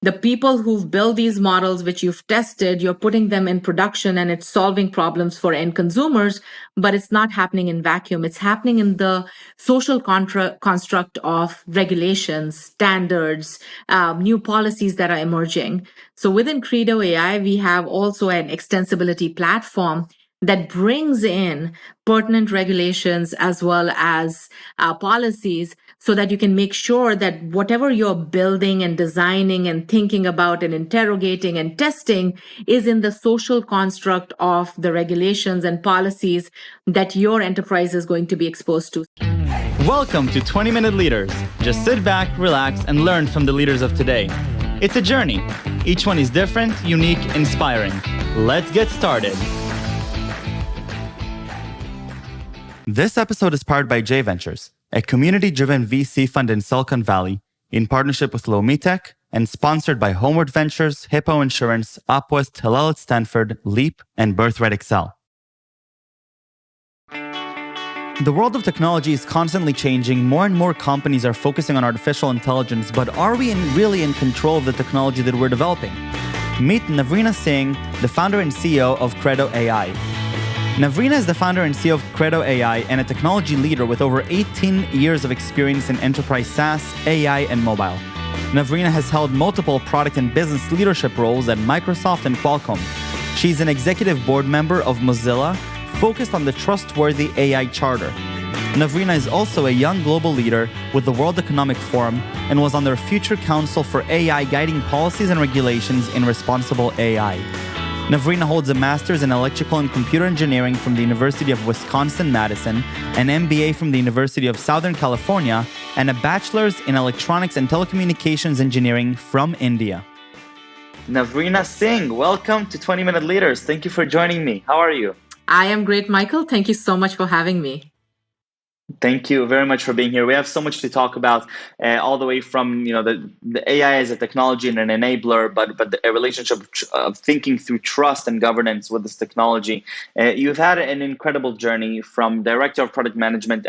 The people who've built these models, which you've tested, you're putting them in production and it's solving problems for end consumers, but it's not happening in vacuum. It's happening in the social construct of regulations, standards, new policies that are emerging. So within Credo AI, we have also an extensibility platform that brings in pertinent regulations as well as policies so that you can make sure that whatever you're building and designing and thinking about and interrogating and testing is in the social construct of the regulations and policies that your enterprise is going to be exposed to. Welcome to 20-Minute Leaders. Just sit back, relax, and learn from the leaders of today. It's a journey. Each one is different, unique, inspiring. Let's get started. This episode is powered by J Ventures, a community-driven VC fund in Silicon Valley, in partnership with Lomitech, and sponsored by Homeward Ventures, Hippo Insurance, Upwest, Hillel at Stanford, Leap, and Birthright Excel. The world of technology is constantly changing. More and more companies are focusing on artificial intelligence, but are we really in control of the technology that we're developing? Meet Navrina Singh, the founder and CEO of Credo AI. Navrina is the founder and CEO of Credo AI and a technology leader with over 18 years of experience in enterprise SaaS, AI, and mobile. Navrina has held multiple product and business leadership roles at Microsoft and Qualcomm. She's an executive board member of Mozilla, focused on the trustworthy AI charter. Navrina is also a young global leader with the World Economic Forum and was on their Future Council for AI guiding policies and regulations in responsible AI. Navrina holds a master's in electrical and computer engineering from the University of Wisconsin-Madison, an MBA from the University of Southern California, and a bachelor's in electronics and telecommunications engineering from India. Navrina Singh, welcome to 20-Minute Leaders. Thank you for joining me. How are you? I am great, Michael. Thank you so much for having me. Thank you very much for being here. We have so much to talk about, all the way from the AI as a technology and an enabler, but a relationship of thinking through trust and governance with this technology. You've had an incredible journey from director of product management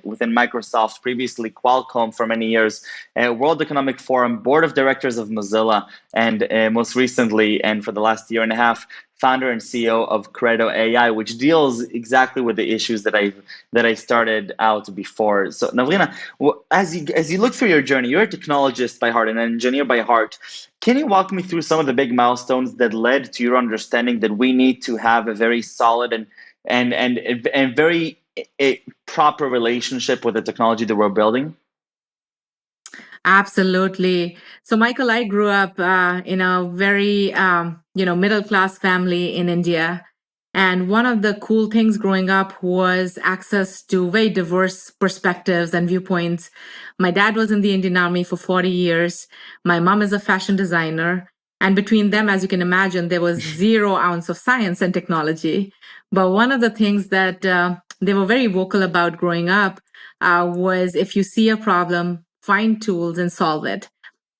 within Microsoft, previously Qualcomm for many years, World Economic Forum, board of directors of Mozilla, and most recently, and for the last year and a half, founder and CEO of Credo AI, which deals exactly with the issues that I started out before. So, Navrina, as you look through your journey, you're a technologist by heart and an engineer by heart. Can you walk me through some of the big milestones that led to your understanding that we need to have a very solid and very proper relationship with the technology that we're building? Absolutely. So, Michael, I grew up in a very, middle-class family in India. And one of the cool things growing up was access to very diverse perspectives and viewpoints. My dad was in the Indian Army for 40 years. My mom is a fashion designer. And between them, as you can imagine, there was 0 ounce of science and technology. But one of the things that they were very vocal about growing up was if you see a problem, find tools and solve it.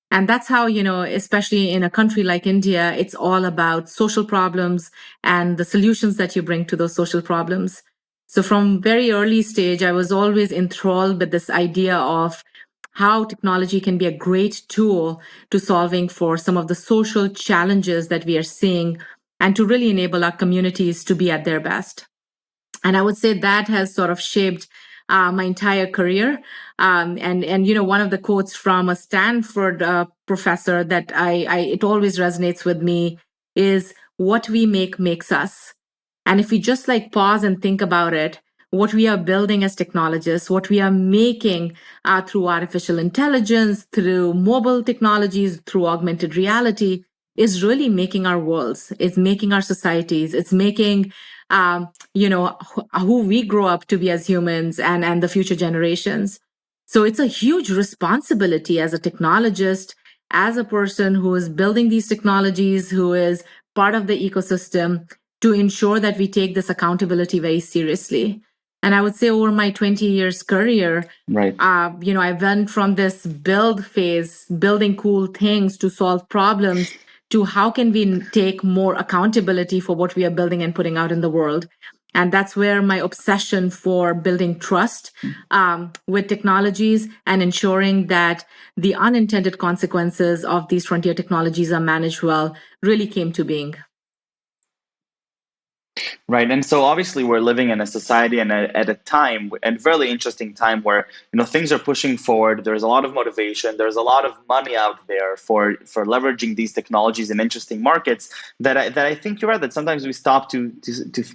And that's how, especially in a country like India, it's all about social problems and the solutions that you bring to those social problems. So from very early stage, I was always enthralled with this idea of how technology can be a great tool to solving for some of the social challenges that we are seeing and to really enable our communities to be at their best. And I would say that has sort of shaped my entire career. And one of the quotes from a Stanford professor that it always resonates with me is, what we make makes us. And if we just pause and think about it, what we are building as technologists, what we are making through artificial intelligence, through mobile technologies, through augmented reality, is really making our worlds. It's making our societies. It's making who we grow up to be as humans and the future generations. So it's a huge responsibility as a technologist, as a person who is building these technologies, who is part of the ecosystem, to ensure that we take this accountability very seriously. And I would say over my 20 years career, right. I went from this build phase, building cool things to solve problems, to how can we take more accountability for what we are building and putting out in the world. And that's where my obsession for building trust with technologies and ensuring that the unintended consequences of these frontier technologies are managed well really came to being. Right. And so obviously we're living in a society and at a time, a really interesting time where, things are pushing forward. There's a lot of motivation. There's a lot of money out there for leveraging these technologies in interesting markets that I think you're right, that sometimes we stop to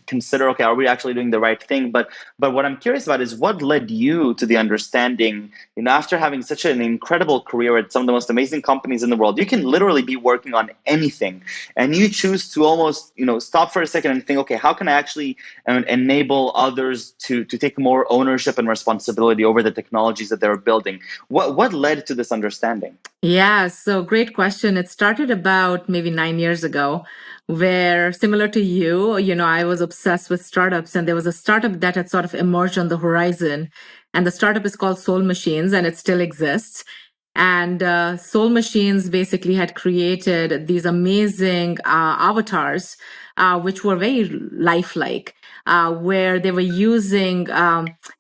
consider, okay, are we actually doing the right thing? But what I'm curious about is what led you to the understanding, after having such an incredible career at some of the most amazing companies in the world, you can literally be working on anything, and you choose to almost, stop for a second and think, okay, how can I actually enable others to take more ownership and responsibility over the technologies that they're building? What led to this understanding? Yeah, so great question. It started about maybe 9 years ago, where similar to you, I was obsessed with startups, and there was a startup that had sort of emerged on the horizon. And the startup is called Soul Machines, and it still exists. And Soul Machines basically had created these amazing avatars, which were very lifelike, where they were using,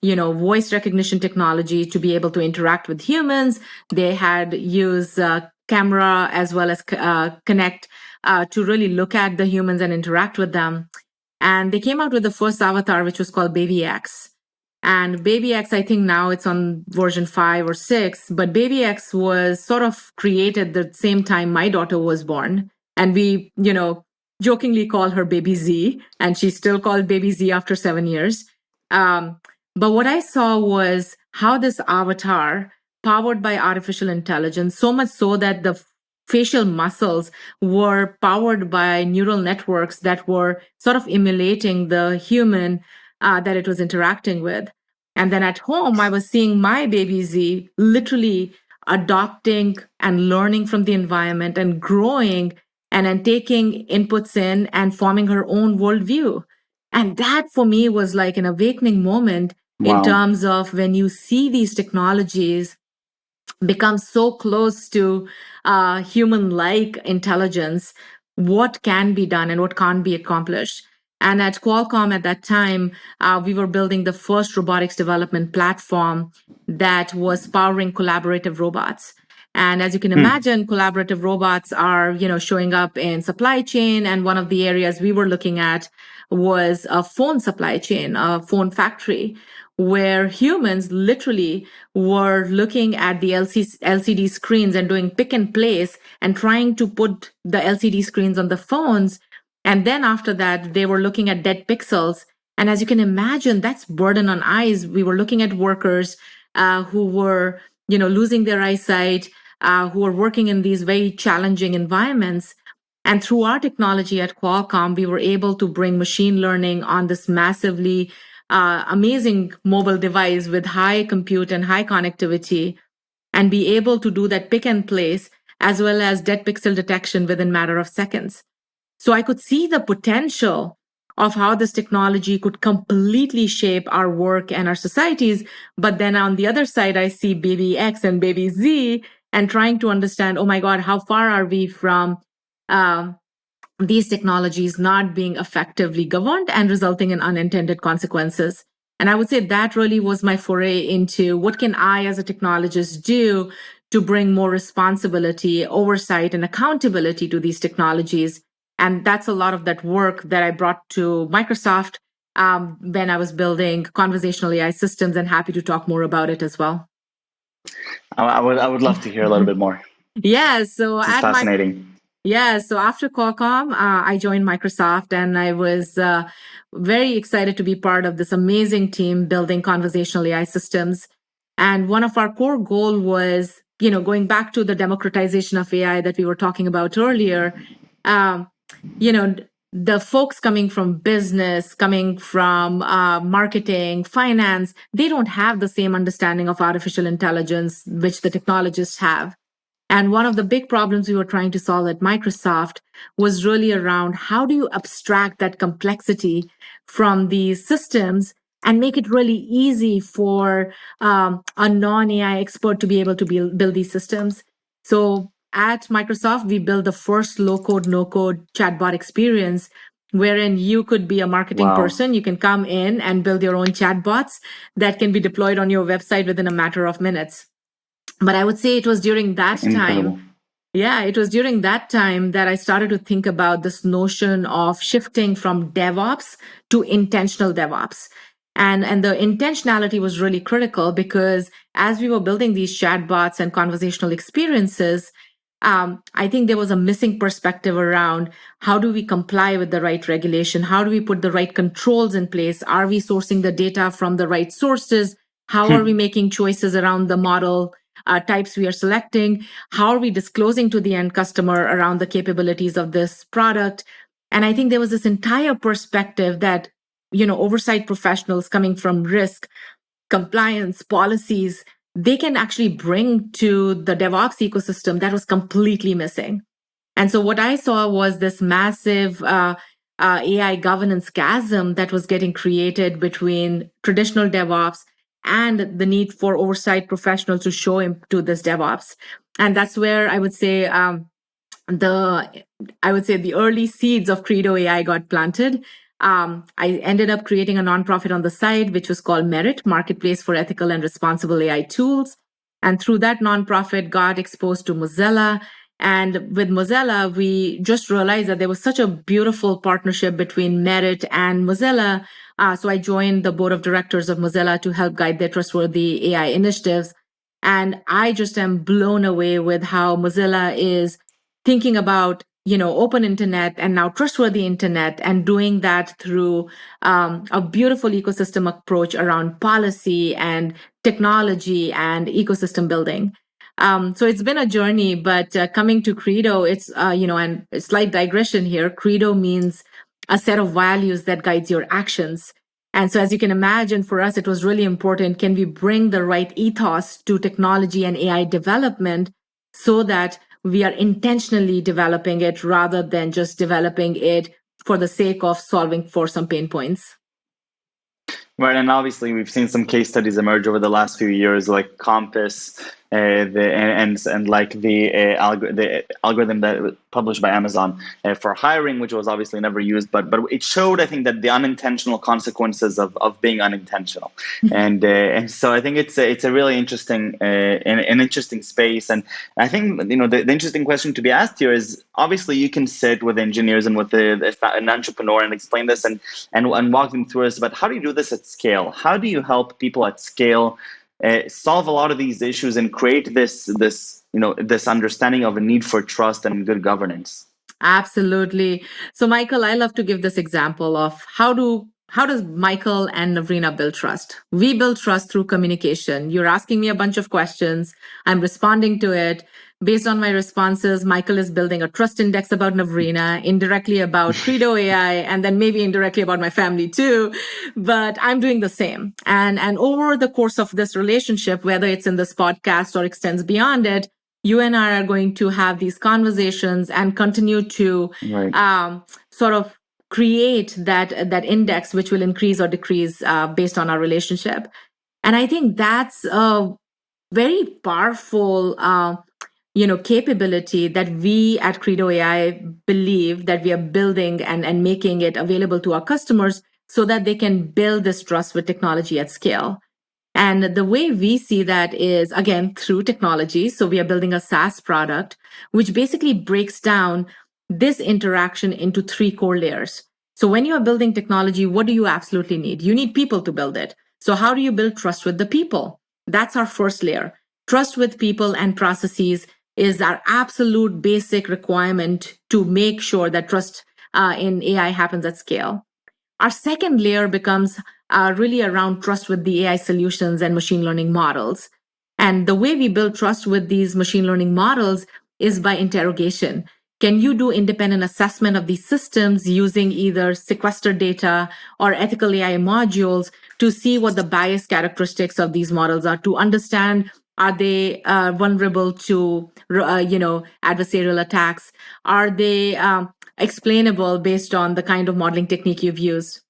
voice recognition technology to be able to interact with humans. They had used camera as well as Connect to really look at the humans and interact with them. And they came out with the first avatar, which was called Baby X. And Baby X, I think now it's on version 5 or 6, but Baby X was sort of created the same time my daughter was born. And we, jokingly call her Baby Z, and she's still called Baby Z after 7 years. Um, but what I saw was how this avatar, powered by artificial intelligence, so much so that the facial muscles were powered by neural networks that were sort of emulating the human that it was interacting with. And then at home, I was seeing my baby Z literally adopting and learning from the environment and growing and then taking inputs in and forming her own worldview. And that for me was like an awakening moment in Wow. terms of when you see these technologies become so close to human-like intelligence, what can be done and what can't be accomplished. And at Qualcomm at that time, we were building the first robotics development platform that was powering collaborative robots. And as you can imagine, collaborative robots are, showing up in supply chain. And one of the areas we were looking at was a phone supply chain, a phone factory, where humans literally were looking at the LCD screens and doing pick and place and trying to put the LCD screens on the phones. And then after that, they were looking at dead pixels. And as you can imagine, that's burden on eyes. We were looking at workers who were, losing their eyesight, who were working in these very challenging environments. And through our technology at Qualcomm, we were able to bring machine learning on this massively amazing mobile device with high compute and high connectivity, and be able to do that pick and place as well as dead pixel detection within a matter of seconds. So I could see the potential of how this technology could completely shape our work and our societies. But then on the other side, I see baby X and baby Z and trying to understand, oh my God, how far are we from these technologies not being effectively governed and resulting in unintended consequences. And I would say that really was my foray into what can I as a technologist do to bring more responsibility, oversight, and accountability to these technologies. And that's a lot of that work that I brought to Microsoft when I was building conversational AI systems, and happy to talk more about it as well. I would love to hear a little bit more. Yeah, so This is at my fascinating. Yeah, so after Qualcomm, I joined Microsoft, and I was very excited to be part of this amazing team building conversational AI systems. And one of our core goal was, going back to the democratization of AI that we were talking about earlier. Um, you know, the folks coming from business, coming from marketing, finance, they don't have the same understanding of artificial intelligence which the technologists have. And one of the big problems we were trying to solve at Microsoft was really around how do you abstract that complexity from these systems and make it really easy for a non-AI expert to be able to build these systems. So at Microsoft, we built the first low-code, no-code chatbot experience wherein you could be a marketing person. You can come in and build your own chatbots that can be deployed on your website within a matter of minutes. But I would say it was during that time. Yeah, it was during that time that I started to think about this notion of shifting from DevOps to intentional DevOps. And the intentionality was really critical because as we were building these chatbots and conversational experiences, I think there was a missing perspective around how do we comply with the right regulation? How do we put the right controls in place? Are we sourcing the data from the right sources? How are we making choices around the model types we are selecting? How are we disclosing to the end customer around the capabilities of this product? And I think there was this entire perspective that, oversight professionals coming from risk, compliance, policies, they can actually bring to the DevOps ecosystem that was completely missing. And so what I saw was this massive AI governance chasm that was getting created between traditional DevOps and the need for oversight professionals to show into this DevOps. And that's where I would say the early seeds of Credo AI got planted. I ended up creating a nonprofit on the side, which was called Merit, Marketplace for Ethical and Responsible AI Tools. And through that nonprofit, got exposed to Mozilla. And with Mozilla, we just realized that there was such a beautiful partnership between Merit and Mozilla. So I joined the board of directors of Mozilla to help guide their trustworthy AI initiatives. And I just am blown away with how Mozilla is thinking about open internet and now trustworthy internet, and doing that through a beautiful ecosystem approach around policy and technology and ecosystem building. So it's been a journey, but coming to Credo, it's and a slight digression here. Credo means a set of values that guides your actions. And so, as you can imagine, for us, it was really important. Can we bring the right ethos to technology and AI development so that we are intentionally developing it rather than just developing it for the sake of solving for some pain points? Right, and obviously we've seen some case studies emerge over the last few years, like Compass, and like the algorithm that was published by Amazon for hiring, which was obviously never used, but it showed, I think, that the unintentional consequences of being unintentional, and so I think it's a really interesting an interesting space, and I think the interesting question to be asked here is, obviously you can sit with engineers and with an entrepreneur and explain this and walk them through this, but how do you do this at scale? How do you help people at scale solve a lot of these issues and create this understanding of a need for trust and good governance? Absolutely. So, Michael, I love to give this example of how does Michael and Navrina build trust? We build trust through communication. You're asking me a bunch of questions. I'm responding to it. Based on my responses, Michael is building a trust index about Navrina, indirectly about Credo AI, and then maybe indirectly about my family too. But I'm doing the same. And over the course of this relationship, whether it's in this podcast or extends beyond it, you and I are going to have these conversations and continue to sort of create that index, which will increase or decrease based on our relationship. And I think that's a very powerful capability that we at Credo AI believe that we are building and making it available to our customers so that they can build this trust with technology at scale. And the way we see that is, again, through technology. So we are building a SaaS product, which basically breaks down this interaction into three core layers. So when you are building technology, what do you absolutely need? You need people to build it. So how do you build trust with the people? That's our first layer. Trust with people and processes is our absolute basic requirement to make sure that trust in AI happens at scale. Our second layer becomes really around trust with the AI solutions and machine learning models. And the way we build trust with these machine learning models is by interrogation. Can you do independent assessment of these systems using either sequestered data or ethical AI modules to see what the bias characteristics of these models are, to understand, are they vulnerable to adversarial attacks? Are they explainable based on the kind of modeling technique you've used?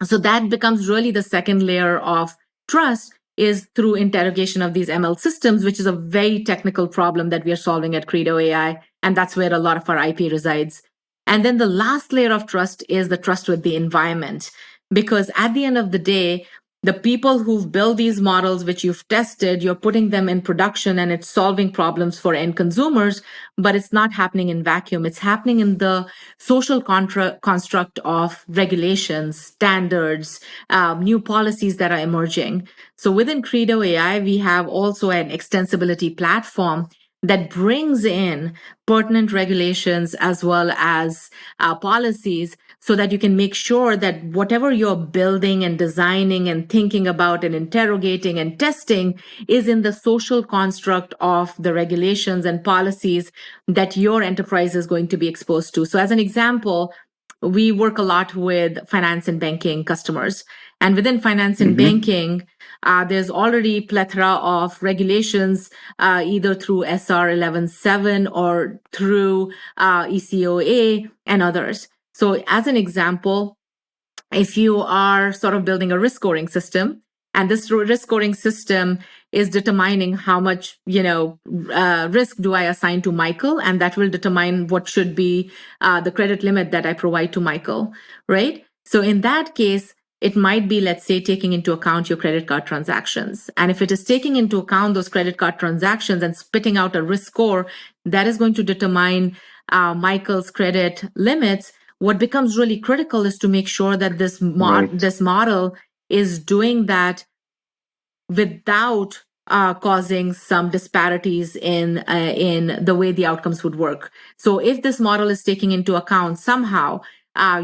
So that becomes really the second layer of trust, is through interrogation of these ML systems, which is a very technical problem that we are solving at Credo AI. And that's where a lot of our IP resides. And then the last layer of trust is the trust with the environment. Because at the end of the day, the people who've built these models, which you've tested, you're putting them in production and it's solving problems for end consumers, but it's not happening in vacuum. It's happening in the social construct of regulations, standards, new policies that are emerging. So within Credo AI, we have also an extensibility platform that brings in pertinent regulations as well as policies so that you can make sure that whatever you're building and designing and thinking about and interrogating and testing is in the social construct of the regulations and policies that your enterprise is going to be exposed to. So as an example, we work a lot with finance and banking customers. And within finance and banking, there's already plethora of regulations, either through SR 11.7 or through ECOA and others. So as an example, if you are sort of building a risk scoring system, and this risk scoring system is determining how much, risk do I assign to Michael, and that will determine what should be the credit limit that I provide to Michael, right? So in that case, it might be, let's say, taking into account your credit card transactions. And if it is taking into account those credit card transactions and spitting out a risk score, that is going to determine Michael's credit limits. What becomes really critical is to make sure that this model is doing that without causing some disparities in the way the outcomes would work. So if this model is taking into account somehow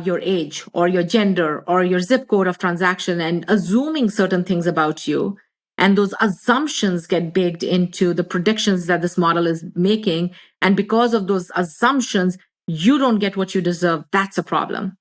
your age or your gender or your zip code of transaction and assuming certain things about you, and those assumptions get baked into the predictions that this model is making, and because of those assumptions, you don't get what you deserve, that's a problem.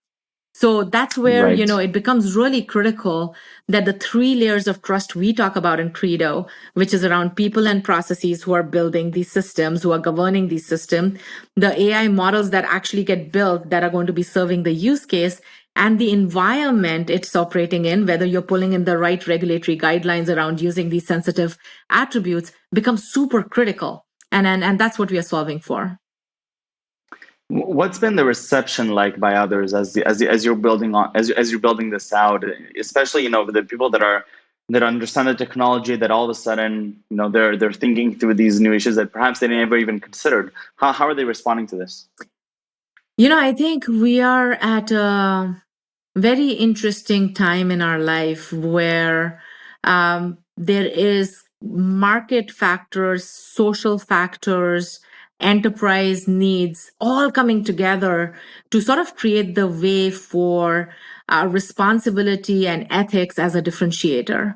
So that's where, it becomes really critical that the 3 layers of trust we talk about in Credo, which is around people and processes who are building these systems, who are governing these systems, the AI models that actually get built that are going to be serving the use case, and the environment it's operating in, whether you're pulling in the right regulatory guidelines around using these sensitive attributes, becomes super critical. And that's what we are solving for. What's been the reception like by others as you're building as you're building this out, especially the people that understand the technology, that all of a sudden they're thinking through these new issues that perhaps they never even considered. How are they responding to this? I think we are at a very interesting time in our life where there is market factors, social factors, enterprise needs all coming together to sort of create the way for responsibility and ethics as a differentiator.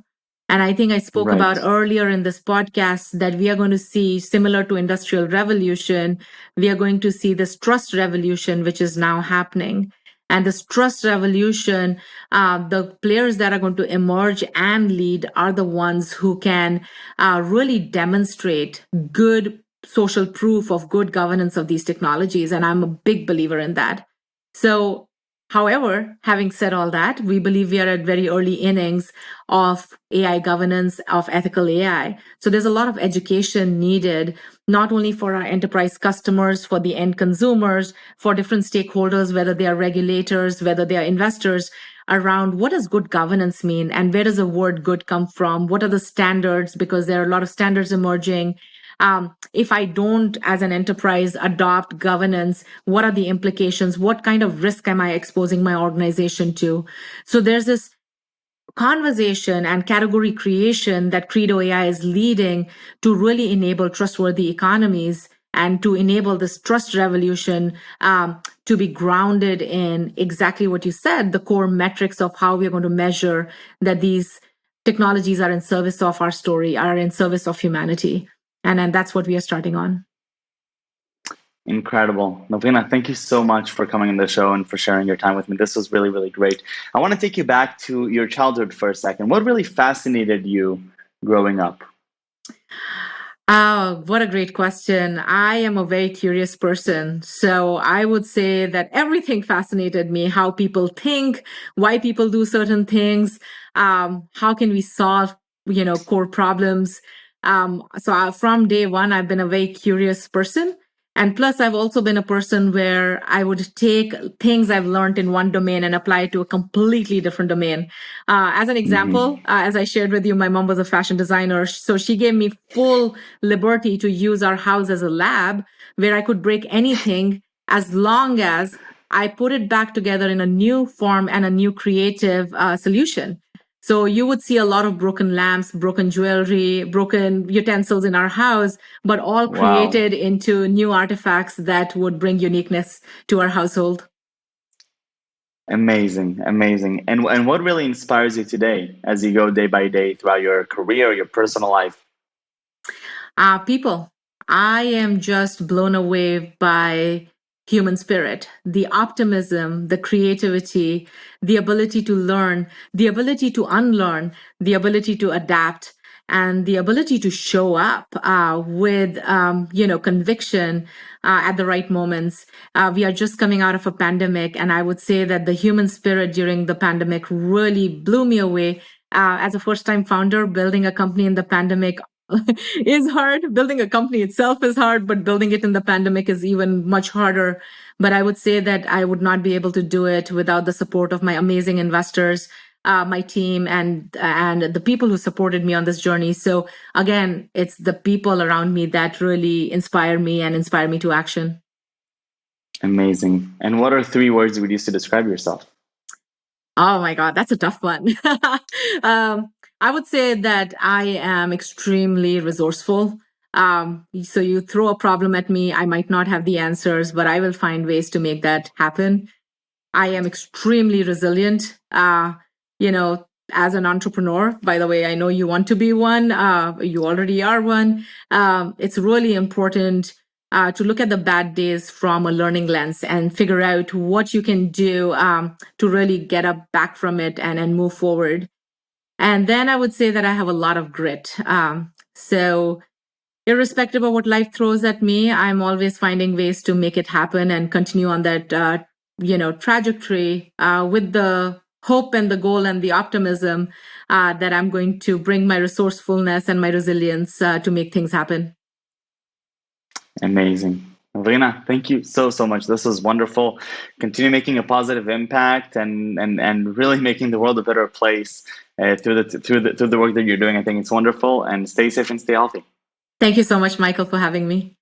And I think I spoke about earlier in this podcast that we are going to see, similar to Industrial Revolution, we are going to see this trust revolution, which is now happening. And this trust revolution, the players that are going to emerge and lead are the ones who can really demonstrate good social proof of good governance of these technologies. And I'm a big believer in that. So, however, having said all that, we believe we are at very early innings of AI governance, of ethical AI. So there's a lot of education needed, not only for our enterprise customers, for the end consumers, for different stakeholders, whether they are regulators, whether they are investors, around what does good governance mean and where does the word good come from? What are the standards? Because there are a lot of standards emerging. If I don't, as an enterprise, adopt governance, what are the implications? What kind of risk am I exposing my organization to? So there's this conversation and category creation that Credo AI is leading to really enable trustworthy economies and to enable this trust revolution to be grounded in exactly what you said, the core metrics of how we're going to measure that these technologies are in service of our story, are in service of humanity. And that's what we are starting on. Incredible. Navrina, thank you so much for coming on the show and for sharing your time with me. This was really, really great. I want to take you back to your childhood for a second. What really fascinated you growing up? Oh, what a great question. I am a very curious person. So I would say that everything fascinated me, how people think, why people do certain things, how can we solve, core problems. From day one, I've been a very curious person. And plus, I've also been a person where I would take things I've learned in one domain and apply it to a completely different domain. As an example, as I shared with you, my mom was a fashion designer. So she gave me full liberty to use our house as a lab where I could break anything as long as I put it back together in a new form and a new creative solution. So you would see a lot of broken lamps, broken jewelry, broken utensils in our house, but all created into new artifacts that would bring uniqueness to our household. Amazing, amazing. And what really inspires you today as you go day by day throughout your career, your personal life? People, I am just blown away by human spirit, the optimism, the creativity, the ability to learn, the ability to unlearn, the ability to adapt, and the ability to show up with, conviction at the right moments. We are just coming out of a pandemic, and I would say that the human spirit during the pandemic really blew me away. As a first-time founder, building a company in the pandemic is hard. Building a company itself is hard, but building it in the pandemic is even much harder. But I would say that I would not be able to do it without the support of my amazing investors, my team, and the people who supported me on this journey. So again, it's the people around me that really inspire me and inspire me to action. Amazing. And what are 3 words you would use to describe yourself? Oh my God, that's a tough one. I would say that I am extremely resourceful. So you throw a problem at me, I might not have the answers, but I will find ways to make that happen. I am extremely resilient. As an entrepreneur, by the way, I know you want to be one. You already are one. It's really important to look at the bad days from a learning lens and figure out what you can do to really get up back from it and move forward. And then I would say that I have a lot of grit. So irrespective of what life throws at me, I'm always finding ways to make it happen and continue on that, trajectory with the hope and the goal and the optimism that I'm going to bring my resourcefulness and my resilience to make things happen. Amazing. Navrina, thank you so much. This was wonderful. Continue making a positive impact and really making the world a better place through the work that you're doing. I think it's wonderful. And stay safe and stay healthy. Thank you so much, Michael, for having me.